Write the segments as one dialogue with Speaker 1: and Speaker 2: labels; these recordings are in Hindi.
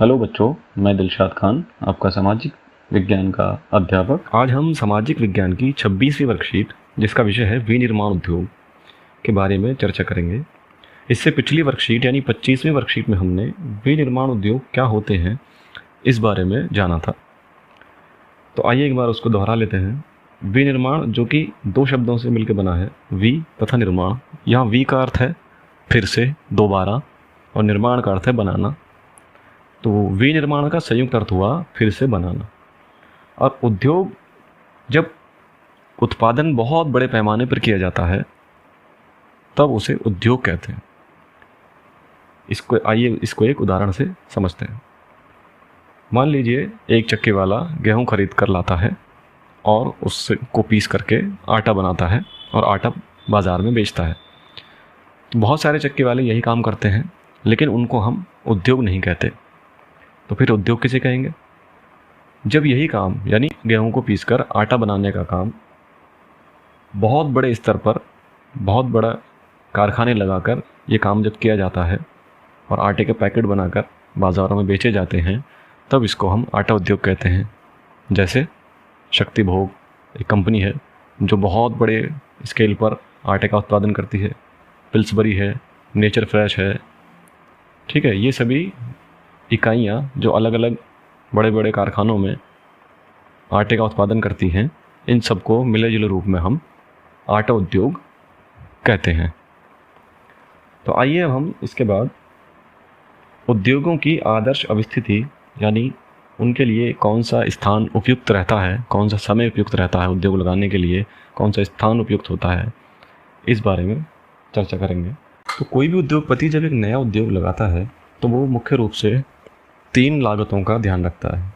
Speaker 1: हेलो बच्चों, मैं दिलशाद खान, आपका सामाजिक विज्ञान का अध्यापक। आज हम सामाजिक विज्ञान की 26वीं वर्कशीट, जिसका विषय है विनिर्माण उद्योग, के बारे में चर्चा करेंगे। इससे पिछली वर्कशीट यानी 25वीं वर्कशीट में हमने विनिर्माण उद्योग क्या होते हैं इस बारे में जाना था। तो आइए एक बार उसको दोहरा लेते हैं। विनिर्माण, जो कि दो शब्दों से मिलकर बना है, वि तथा निर्माण। यहाँ वि का अर्थ है फिर से, दोबारा, और निर्माण का अर्थ है बनाना। तो विनिर्माण का संयुक्त अर्थ हुआ फिर से बनाना। और उद्योग, जब उत्पादन बहुत बड़े पैमाने पर किया जाता है तब उसे उद्योग कहते हैं। इसको एक उदाहरण से समझते हैं। मान लीजिए एक चक्की वाला गेहूं खरीद कर लाता है और उसको पीस करके आटा बनाता है और आटा बाज़ार में बेचता है। तो बहुत सारे चक्की वाले यही काम करते हैं, लेकिन उनको हम उद्योग नहीं कहते। तो फिर उद्योग किसे कहेंगे? जब यही काम यानी गेहूं को पीसकर आटा बनाने का काम बहुत बड़े स्तर पर, बहुत बड़ा कारखाने लगाकर ये काम जब किया जाता है और आटे के पैकेट बनाकर बाज़ारों में बेचे जाते हैं, तब इसको हम आटा उद्योग कहते हैं। जैसे शक्ति भोग एक कंपनी है जो बहुत बड़े स्केल पर आटे का उत्पादन करती है। पिल्सबरी है, नेचर फ्रेश है, ठीक है। ये सभी इकाइयाँ जो अलग अलग बड़े बड़े कारखानों में आटे का उत्पादन करती हैं, इन सबको मिले जुले रूप में हम आटा उद्योग कहते हैं। तो आइए हम इसके बाद उद्योगों की आदर्श अवस्थिति, यानी उनके लिए कौन सा स्थान उपयुक्त रहता है, कौन सा समय उपयुक्त रहता है उद्योग लगाने के लिए, कौन सा स्थान उपयुक्त होता है, इस बारे में चर्चा करेंगे। तो कोई भी उद्योगपति जब एक नया उद्योग लगाता है तो वो मुख्य रूप से 3 लागतों का ध्यान रखता है।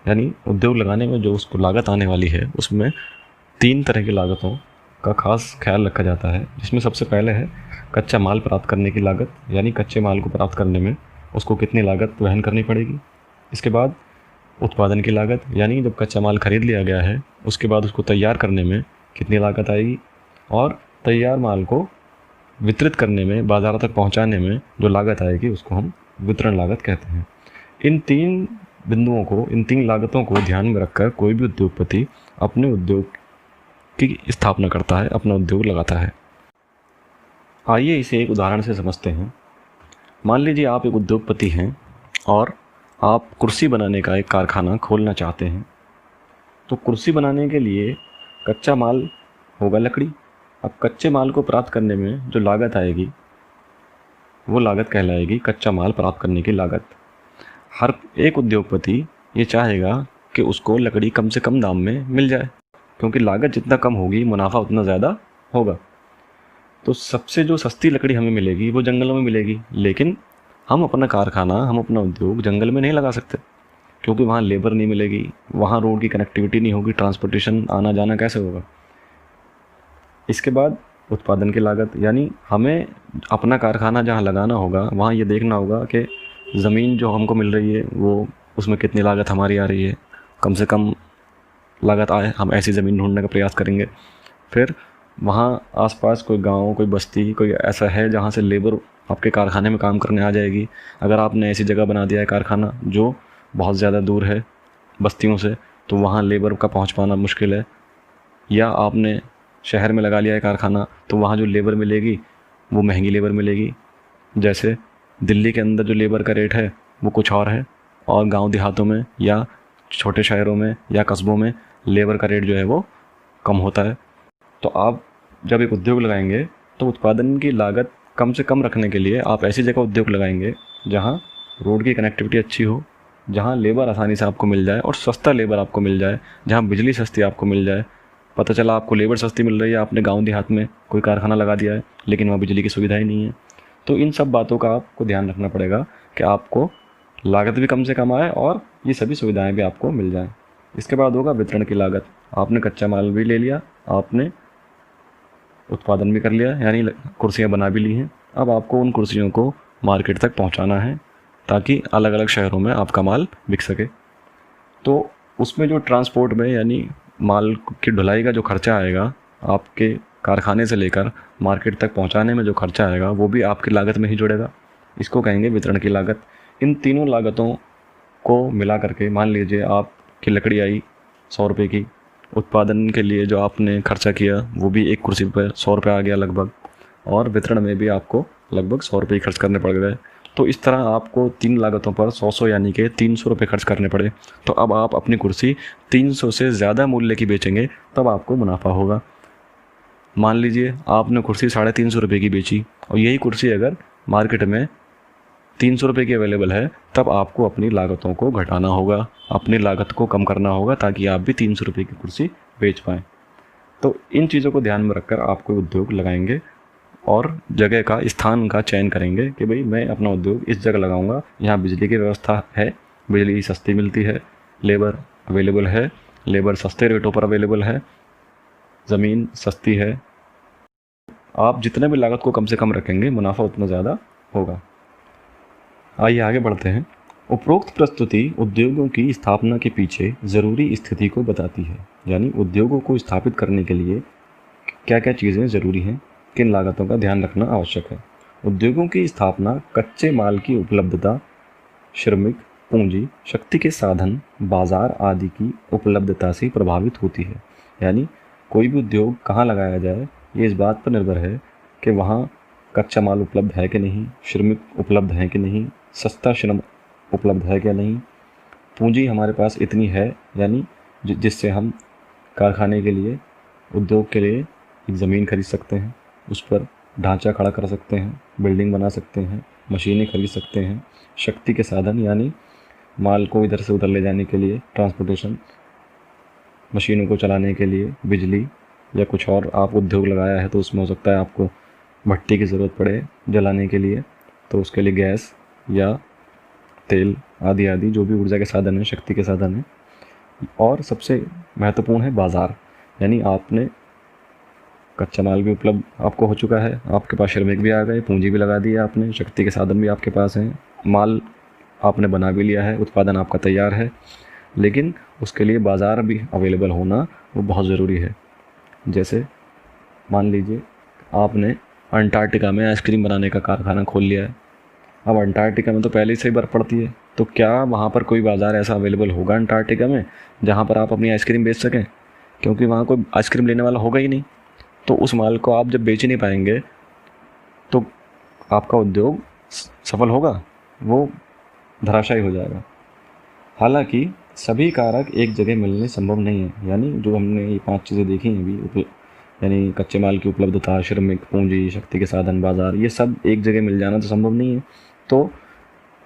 Speaker 1: यानी उद्योग लगाने में जो उसको लागत आने वाली है, उसमें 3 तरह की लागतों का खास ख्याल रखा जाता है। जिसमें सबसे पहले है कच्चा माल प्राप्त करने की लागत, यानी कच्चे माल को प्राप्त करने में उसको कितनी लागत वहन करनी पड़ेगी। इसके बाद उत्पादन की लागत, यानी जब कच्चा माल खरीद लिया गया है उसके बाद उसको तैयार करने में कितनी लागत आएगी, और तैयार माल को वितरित करने में, बाज़ार तक पहुँचाने में जो लागत आएगी उसको हम वितरण लागत कहते हैं। इन 3 बिंदुओं को, इन 3 लागतों को ध्यान में रखकर कोई भी उद्योगपति अपने उद्योग की स्थापना करता है, अपना उद्योग लगाता है। आइए इसे एक उदाहरण से समझते हैं। मान लीजिए आप एक उद्योगपति हैं और आप कुर्सी बनाने का एक कारखाना खोलना चाहते हैं। तो कुर्सी बनाने के लिए कच्चा माल होगा लकड़ी। अब कच्चे माल को प्राप्त करने में जो लागत आएगी वो लागत कहलाएगी कच्चा माल प्राप्त करने की लागत। हर एक उद्योगपति ये चाहेगा कि उसको लकड़ी कम से कम दाम में मिल जाए, क्योंकि लागत जितना कम होगी मुनाफा उतना ज़्यादा होगा। तो सबसे जो सस्ती लकड़ी हमें मिलेगी वो जंगलों में मिलेगी, लेकिन हम अपना कारखाना, हम अपना उद्योग जंगल में नहीं लगा सकते, क्योंकि वहाँ लेबर नहीं मिलेगी, वहाँ रोड की कनेक्टिविटी नहीं होगी, ट्रांसपोर्टेशन आना जाना कैसे होगा। इसके बाद उत्पादन की लागत, यानी हमें अपना कारखाना जहाँ लगाना होगा वहाँ ये देखना होगा कि ज़मीन जो हमको मिल रही है वो, उसमें कितनी लागत हमारी आ रही है, कम से कम लागत आए, हम ऐसी ज़मीन ढूंढने का प्रयास करेंगे। फिर वहाँ आसपास कोई गांव, कोई बस्ती, कोई ऐसा है जहाँ से लेबर आपके कारखाने में काम करने आ जाएगी। अगर आपने ऐसी जगह बना दिया है कारखाना जो बहुत ज़्यादा दूर है बस्तियों से, तो वहाँ लेबर का पहुँच पाना मुश्किल है। या आपने शहर में लगा लिया है कारखाना, तो वहाँ जो लेबर मिलेगी वो महंगी लेबर मिलेगी। जैसे दिल्ली के अंदर जो लेबर का रेट है वो कुछ और है, और गांव देहातों में या छोटे शहरों में या कस्बों में लेबर का रेट जो है वो कम होता है। तो आप जब एक उद्योग लगाएंगे तो उत्पादन की लागत कम से कम रखने के लिए आप ऐसी जगह उद्योग लगाएंगे जहाँ रोड की कनेक्टिविटी अच्छी हो, जहाँ लेबर आसानी से आपको मिल जाए और सस्ता लेबर आपको मिल जाए, जहाँ बिजली सस्ती आपको मिल जाए। पता चला आपको लेबर सस्ती मिल रही है, आपने गाँव देहात में कोई कारखाना लगा दिया है, लेकिन वहाँ बिजली की सुविधा ही नहीं है। तो इन सब बातों का आपको ध्यान रखना पड़ेगा कि आपको लागत भी कम से कम आए और ये सभी सुविधाएं भी आपको मिल जाएं। इसके बाद होगा वितरण की लागत। आपने कच्चा माल भी ले लिया, आपने उत्पादन भी कर लिया, यानी कुर्सियाँ बना भी ली हैं। अब आपको उन कुर्सियों को मार्केट तक पहुंचाना है ताकि अलग अलग शहरों में आपका माल बिक सके। तो उसमें जो ट्रांसपोर्ट में, यानी माल की ढुलाई का जो खर्चा आएगा, आपके कारखाने से लेकर मार्केट तक पहुंचाने में जो खर्चा आएगा वो भी आपकी लागत में ही जुड़ेगा। इसको कहेंगे वितरण की लागत। इन तीनों लागतों को मिला करके मान लीजिए आपकी लकड़ी आई 100 रुपये की, उत्पादन के लिए जो आपने खर्चा किया वो भी एक कुर्सी पर 100 रुपये आ गया लगभग, और वितरण में भी आपको लगभग 100 रुपये खर्च करने पड़ गए। तो इस तरह आपको 3 लागतों पर 100 यानी कि 300 रुपये खर्च करने पड़े। तो अब आप अपनी कुर्सी 300 से ज़्यादा मूल्य की बेचेंगे तब आपको मुनाफा होगा। मान लीजिए आपने कुर्सी 350 रुपये की बेची और यही कुर्सी अगर मार्केट में 300 रुपये की अवेलेबल है, तब आपको अपनी लागतों को घटाना होगा, अपनी लागत को कम करना होगा ताकि आप भी 300 रुपये की कुर्सी बेच पाएँ। तो इन चीज़ों को ध्यान में रखकर आप कोई उद्योग लगाएंगे और जगह का, स्थान का चयन करेंगे कि भाई मैं अपना उद्योग इस जगह लगाऊंगा, यहाँ बिजली की व्यवस्था है, बिजली सस्ती मिलती है, लेबर अवेलेबल है, लेबर सस्ते रेटों पर अवेलेबल है, ज़मीन सस्ती है। आप जितने भी लागत को कम से कम रखेंगे मुनाफा उतना ज़्यादा होगा। आइए आगे बढ़ते हैं। उपरोक्त प्रस्तुति उद्योगों की स्थापना के पीछे ज़रूरी स्थिति को बताती है, यानी उद्योगों को स्थापित करने के लिए क्या क्या चीज़ें ज़रूरी हैं, किन लागतों का ध्यान रखना आवश्यक है। उद्योगों की स्थापना कच्चे माल की उपलब्धता, श्रमिक, पूंजी, शक्ति के साधन, बाजार आदि की उपलब्धता से प्रभावित होती है। यानी कोई भी उद्योग कहाँ लगाया जाए ये इस बात पर निर्भर है कि वहाँ कच्चा माल उपलब्ध है कि नहीं, श्रमिक उपलब्ध हैं कि नहीं, सस्ता श्रम उपलब्ध है क्या नहीं, पूंजी हमारे पास इतनी है यानी जिससे हम कारखाने के लिए, उद्योग के लिए एक ज़मीन खरीद सकते हैं, उस पर ढांचा खड़ा कर सकते हैं, बिल्डिंग बना सकते हैं, मशीनें खरीद सकते हैं, शक्ति के साधन यानी माल को इधर से उधर ले जाने के लिए ट्रांसपोर्टेशन, मशीनों को चलाने के लिए बिजली, या कुछ और आप उद्योग लगाया है तो उसमें हो सकता है आपको भट्टी की ज़रूरत पड़े जलाने के लिए, तो उसके लिए गैस या तेल आदि आदि जो भी ऊर्जा के साधन है, शक्ति के साधन है। और सबसे महत्वपूर्ण है बाज़ार, यानी आपने कच्चा माल भी उपलब्ध आपको हो चुका है, आपके पास श्रमिक भी आ गए, पूंजी भी लगा दी है आपने, शक्ति के साधन भी आपके पास हैं, माल आपने बना भी लिया है, उत्पादन आपका तैयार है, लेकिन उसके लिए बाज़ार भी अवेलेबल होना वो बहुत ज़रूरी है। जैसे मान लीजिए आपने अंटार्कटिका में आइसक्रीम बनाने का कारखाना खोल लिया है। अब अंटार्कटिका में तो पहले से ही बर्फ़ पड़ती है, तो क्या वहाँ पर कोई बाज़ार ऐसा अवेलेबल होगा अंटार्कटिका में जहाँ पर आप अपनी आइसक्रीम बेच सकें? क्योंकि वहाँ कोई आइसक्रीम लेने वाला होगा ही नहीं। तो उस माल को आप जब बेच ही नहीं पाएंगे तो आपका उद्योग सफल होगा? वो धराशायी हो जाएगा। हालांकि सभी कारक एक जगह मिलने संभव नहीं है, यानी जो हमने ये 5 चीज़ें देखी हैं अभी, यानी कच्चे माल की उपलब्धता, श्रमिक, पूंजी, शक्ति के साधन, बाज़ार, ये सब एक जगह मिल जाना तो संभव नहीं है। तो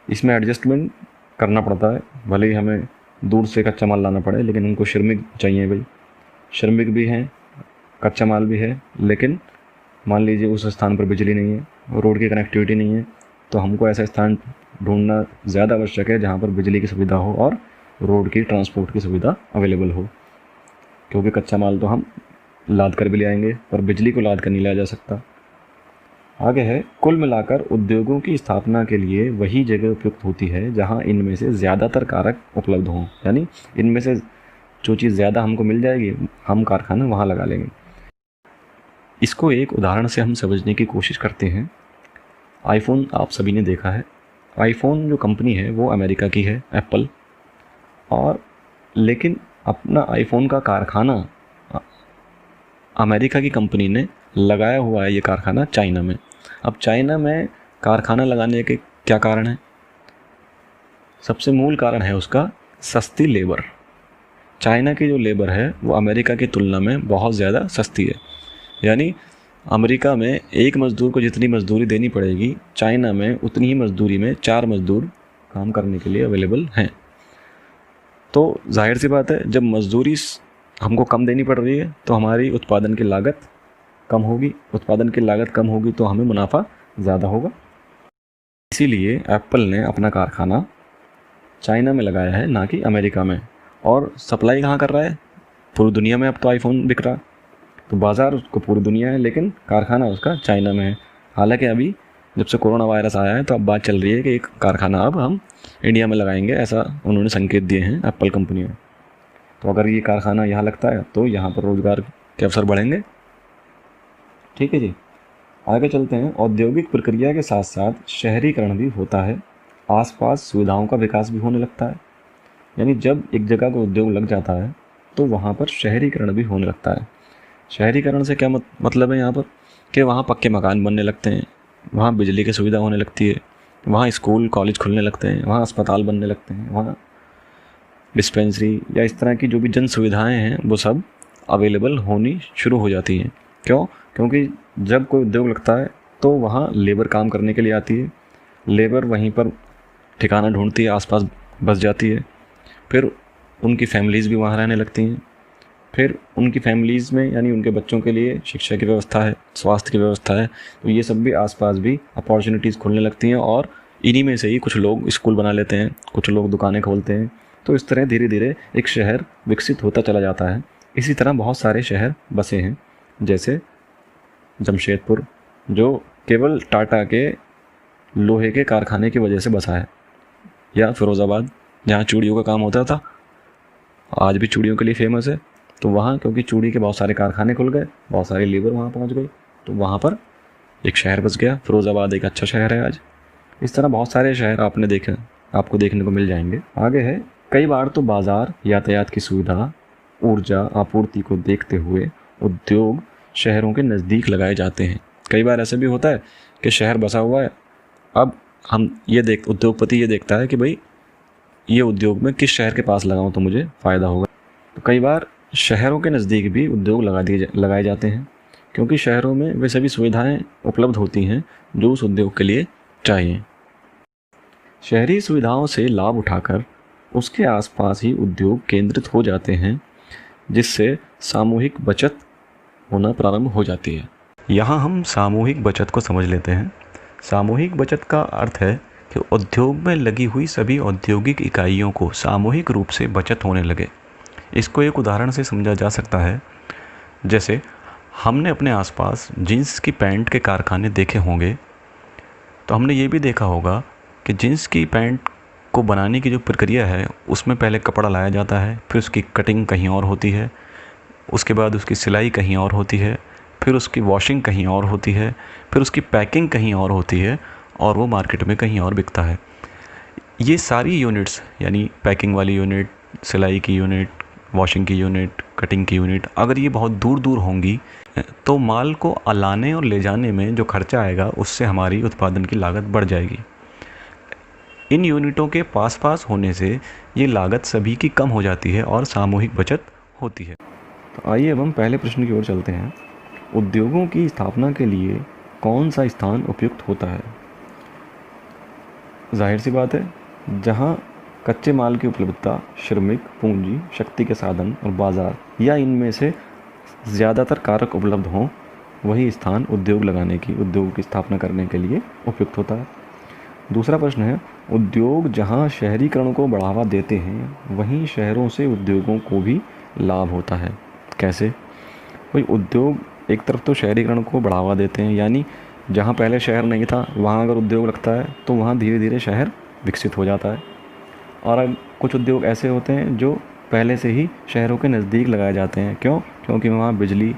Speaker 1: इसमें एडजस्टमेंट करना पड़ता है, भले ही हमें दूर से कच्चा माल लाना पड़े, लेकिन उनको श्रमिक चाहिए भाई, श्रमिक भी हैं, कच्चा माल भी है, लेकिन मान लीजिए उस स्थान पर बिजली नहीं है, रोड की कनेक्टिविटी नहीं है, तो हमको ऐसा स्थान ढूंढना ज़्यादा आवश्यक है जहाँ पर बिजली की सुविधा हो और रोड की, ट्रांसपोर्ट की सुविधा अवेलेबल हो। क्योंकि कच्चा माल तो हम लाद कर भी ले आएंगे, पर बिजली को लाद कर नहीं लाया जा सकता। आगे है, कुल मिलाकर उद्योगों की स्थापना के लिए वही जगह उपयुक्त होती है जहाँ इनमें से ज़्यादातर कारक उपलब्ध हों, यानी इनमें से जो चीज़ ज़्यादा हमको मिल जाएगी हम कारखाना वहाँ लगा लेंगे। इसको एक उदाहरण से हम समझने की कोशिश करते हैं। आईफोन आप सभी ने देखा है, आईफोन जो कंपनी है वो अमेरिका की है, एप्पल, और लेकिन अपना आईफोन का कारखाना अमेरिका की कंपनी ने लगाया हुआ है, ये कारखाना चाइना में। अब चाइना में कारखाना लगाने के क्या कारण है? सबसे मूल कारण है उसका सस्ती लेबर। चाइना की जो लेबर है वो अमेरिका की तुलना में बहुत ज़्यादा सस्ती है, यानी अमेरिका में एक मज़दूर को जितनी मज़दूरी देनी पड़ेगी, चाइना में उतनी ही मज़दूरी में 4 मज़दूर काम करने के लिए अवेलेबल हैं। तो जाहिर सी बात है, जब मज़दूरी हमको कम देनी पड़ रही है तो हमारी उत्पादन की लागत कम होगी, उत्पादन की लागत कम होगी तो हमें मुनाफा ज़्यादा होगा। इसीलिए एप्पल ने अपना कारखाना चाइना में लगाया है, ना कि अमेरिका में। और सप्लाई कहाँ कर रहा है? पूरी दुनिया में अब तो आईफोन बिक रहा, तो बाज़ार उसको पूरी दुनिया है, लेकिन कारखाना उसका चाइना में है। हालांकि अभी जब से कोरोना वायरस आया है तो अब बात चल रही है कि एक कारखाना अब हम इंडिया में लगाएंगे, ऐसा उन्होंने संकेत दिए हैं एप्पल कंपनी में। तो अगर ये कारखाना यहाँ लगता है तो यहाँ पर रोज़गार के अवसर बढ़ेंगे। ठीक है जी, आगे चलते हैं। औद्योगिक प्रक्रिया के साथ साथ शहरीकरण भी होता है, आसपास सुविधाओं का विकास भी होने लगता है। यानी जब एक जगह को उद्योग लग जाता है तो वहाँ पर शहरीकरण भी होने लगता है। शहरीकरण से क्या मतलब है यहाँ पर कि वहाँ पक्के मकान बनने लगते हैं, वहाँ बिजली की सुविधा होने लगती है, वहाँ स्कूल कॉलेज खुलने लगते हैं, वहाँ अस्पताल बनने लगते हैं, वहाँ डिस्पेंसरी या इस तरह की जो भी जन सुविधाएँ हैं वो सब अवेलेबल होनी शुरू हो जाती हैं। क्यों? क्योंकि जब कोई उद्योग लगता है तो वहाँ लेबर काम करने के लिए आती है, लेबर वहीं पर ठिकाना ढूंढती है, आसपास बस जाती है, फिर उनकी फैमिलीज़ भी वहाँ रहने लगती हैं, फिर उनकी फैमिलीज़ में यानी उनके बच्चों के लिए शिक्षा की व्यवस्था है, स्वास्थ्य की व्यवस्था है, तो ये सब भी आसपास भी अपॉर्चुनिटीज़ खुलने लगती हैं और इन्हीं में से ही कुछ लोग स्कूल बना लेते हैं, कुछ लोग दुकानें खोलते हैं। तो इस तरह धीरे धीरे एक शहर विकसित होता चला जाता है। इसी तरह बहुत सारे शहर बसे हैं, जैसे जमशेदपुर जो केवल टाटा के लोहे के कारखाने की वजह से बसा है, या फिरोज़ाबाद जहाँ चूड़ियों का काम होता था, आज भी चूड़ियों के लिए फेमस है। तो वहाँ क्योंकि चूड़ी के बहुत सारे कारखाने खुल गए, बहुत सारे लेबर वहाँ पहुँच गई, तो वहाँ पर एक शहर बस गया। फिरोज़ाबाद एक अच्छा शहर है आज। इस तरह बहुत सारे शहर आपको देखने को मिल जाएंगे। आगे है, कई बार तो बाज़ार, यातायात की सुविधा, ऊर्जा आपूर्ति को देखते हुए उद्योग शहरों के नज़दीक लगाए जाते हैं। कई बार ऐसा भी होता है कि शहर बसा हुआ है, अब उद्योगपति ये देखता है कि भाई ये उद्योग मैं किस शहर के पास लगाऊं तो मुझे फ़ायदा होगा। तो कई बार शहरों के नज़दीक भी उद्योग लगाए जाते हैं, क्योंकि शहरों में वे सभी सुविधाएं उपलब्ध होती हैं जो उस उद्योग के लिए चाहिए। शहरी सुविधाओं से लाभ उठाकर उसके आसपास ही उद्योग केंद्रित हो जाते हैं, जिससे सामूहिक बचत होना प्रारंभ हो जाती है। यहाँ हम सामूहिक बचत को समझ लेते हैं। सामूहिक बचत का अर्थ है कि उद्योग में लगी हुई सभी औद्योगिक इकाइयों को सामूहिक रूप से बचत होने लगे। इसको एक उदाहरण से समझा जा सकता है। जैसे हमने अपने आसपास जीन्स की पैंट के कारखाने देखे होंगे, तो हमने ये भी देखा होगा कि जीन्स की पैंट को बनाने की जो प्रक्रिया है उसमें पहले कपड़ा लाया जाता है, फिर उसकी कटिंग कहीं और होती है, उसके बाद उसकी सिलाई कहीं और होती है, फिर उसकी वॉशिंग कहीं और होती है, फिर उसकी पैकिंग कहीं और होती है और वो मार्केट में कहीं और बिकता है। ये सारी यूनिट्स यानी पैकिंग वाली यूनिट, सिलाई की यूनिट, वॉशिंग की यूनिट, कटिंग की यूनिट, अगर ये बहुत दूर दूर होंगी तो माल को लाने और ले जाने में जो खर्चा आएगा उससे हमारी उत्पादन की लागत बढ़ जाएगी। इन यूनिटों के पास पास होने से ये लागत सभी की कम हो जाती है और सामूहिक बचत होती है। तो आइए अब हम पहले प्रश्न की ओर चलते हैं। उद्योगों की स्थापना के लिए कौन सा स्थान उपयुक्त होता है? जाहिर सी बात है, जहाँ कच्चे माल की उपलब्धता, श्रमिक, पूंजी, शक्ति के साधन और बाज़ार या इनमें से ज़्यादातर कारक उपलब्ध हों, वही स्थान उद्योग की स्थापना करने के लिए उपयुक्त होता है। दूसरा प्रश्न है, उद्योग जहाँ शहरीकरण को बढ़ावा देते हैं वहीं शहरों से उद्योगों को भी लाभ होता है। कैसे? भाई उद्योग एक तरफ तो शहरीकरण को बढ़ावा देते हैं, यानी जहाँ पहले शहर नहीं था वहाँ अगर उद्योग लगता है तो वहाँ धीरे धीरे शहर विकसित हो जाता है। और अब कुछ उद्योग ऐसे होते हैं जो पहले से ही शहरों के नज़दीक लगाए जाते हैं। क्यों? क्योंकि वहाँ बिजली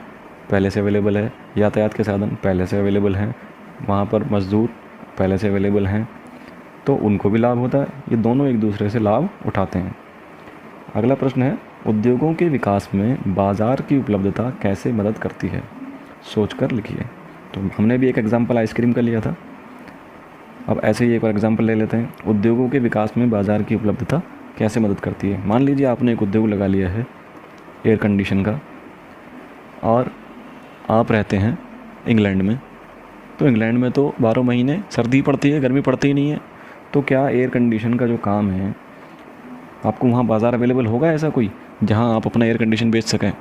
Speaker 1: पहले से अवेलेबल है, यातायात के साधन पहले से अवेलेबल हैं, वहाँ पर मज़दूर पहले से अवेलेबल हैं, तो उनको भी लाभ होता है। ये दोनों एक दूसरे से लाभ उठाते हैं। अगला प्रश्न है, उद्योगों के विकास में बाज़ार की उपलब्धता कैसे मदद करती है? सोचकर लिखिए। तो हमने भी एक एग्जाम्पल आइसक्रीम का लिया था, अब ऐसे ही एक और एग्जाम्पल ले लेते हैं। उद्योगों के विकास में बाज़ार की उपलब्धता कैसे मदद करती है? मान लीजिए आपने एक उद्योग लगा लिया है एयर कंडीशन का, और आप रहते हैं इंग्लैंड में। तो इंग्लैंड में तो 12 महीने सर्दी पड़ती है, गर्मी पड़ती ही नहीं है। तो क्या एयर कंडीशन का जो काम है, आपको वहाँ बाज़ार अवेलेबल होगा ऐसा कोई जहाँ आप अपना एयर कंडीशन बेच सकें?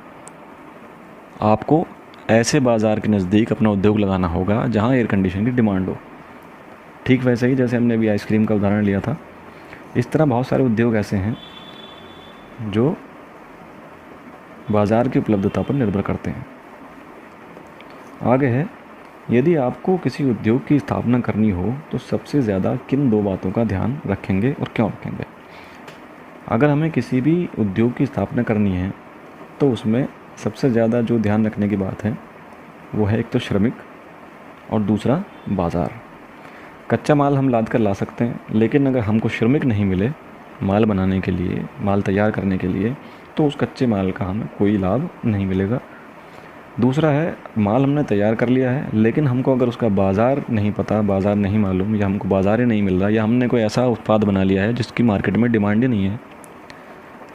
Speaker 1: आपको ऐसे बाज़ार के नज़दीक अपना उद्योग लगाना होगा जहाँ एयर कंडीशन की डिमांड हो। ठीक वैसे ही जैसे हमने अभी आइसक्रीम का उदाहरण लिया था, इस तरह बहुत सारे उद्योग ऐसे हैं जो बाज़ार की उपलब्धता पर निर्भर करते हैं। आगे है, यदि आपको किसी उद्योग की स्थापना करनी हो तो सबसे ज़्यादा किन 2 बातों का ध्यान रखेंगे और क्यों रखेंगे? अगर हमें किसी भी उद्योग की स्थापना करनी है तो उसमें सबसे ज़्यादा जो ध्यान रखने की बात है वो है एक तो श्रमिक और दूसरा बाज़ार। कच्चा माल हम लाद कर ला सकते हैं, लेकिन अगर हमको श्रमिक नहीं मिले माल बनाने के लिए, माल तैयार करने के लिए, तो उस कच्चे माल का हमें कोई लाभ नहीं मिलेगा। दूसरा है, माल हमने तैयार कर लिया है, लेकिन हमको अगर उसका बाज़ार नहीं पता, बाज़ार नहीं मालूम, या हमको बाज़ार ही नहीं मिल रहा, या हमने कोई ऐसा उत्पाद बना लिया है जिसकी मार्केट में डिमांड ही नहीं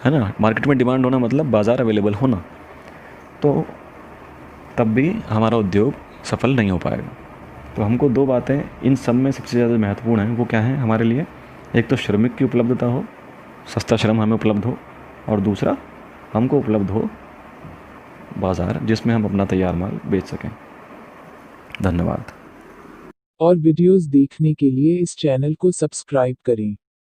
Speaker 1: है ना। मार्केट में डिमांड होना मतलब बाज़ार अवेलेबल होना, तो तब भी हमारा उद्योग सफल नहीं हो पाएगा। तो हमको दो बातें इन सब में सबसे ज़्यादा महत्वपूर्ण हैं, वो क्या हैं हमारे लिए? एक तो श्रमिक की उपलब्धता हो, सस्ता श्रम हमें उपलब्ध हो, और दूसरा हमको उपलब्ध हो बाज़ार जिसमें हम अपना तैयार माल बेच सकें। धन्यवाद।
Speaker 2: और वीडियोस देखने के लिए इस चैनल को सब्सक्राइब करें।